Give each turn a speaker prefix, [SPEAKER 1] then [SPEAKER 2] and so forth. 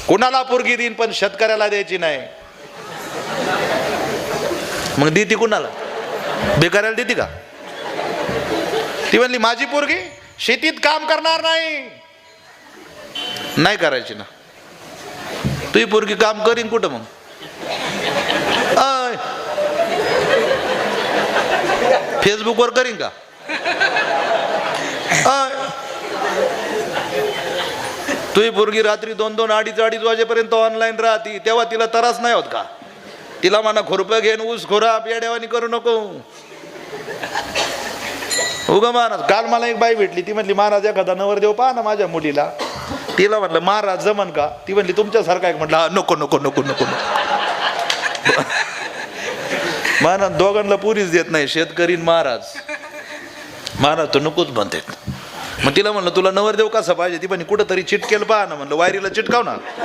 [SPEAKER 1] कुणाला पोरगी देईन पण शेतकऱ्याला द्यायची नाही. मग देती कुणाला? बेकाऱ्याला देती का? ती म्हणली माझी पोरगी शेतीत काम करणार नाही. नाही करायची ना. तुझी पोरगी काम करीन कुठं मग? फेसबुकवर करीन का? तुझी पोरगी रात्री 2-2, 2:30 वाजेपर्यंत ऑनलाईन राहती, तेव्हा तिला त्रास नाही होत का? तिला म्हणा खुरपं घेऊन ऊस खोरा पेड्यावानी करू नको. उगा महाराज. काल मला एक बाई भेटली, ती म्हणली महाराज एखादा नवरदेव पहा ना माझ्या मुलीला. तिला म्हटलं महाराज जमन का? ती म्हणली तुमच्यासारखा एक. म्हटलं नको नको नको नको. महाराज दोघांना पुरीच देत नाही, शेतकरी महाराज. महाराज तो नकोच म्हणते. मग तिला म्हणलं तुला नवरदेव कसा पाहिजे? ती म्हणे कुठं तरी चिटकेल पहा ना. म्हणलं वायरीला चिटकाव ना.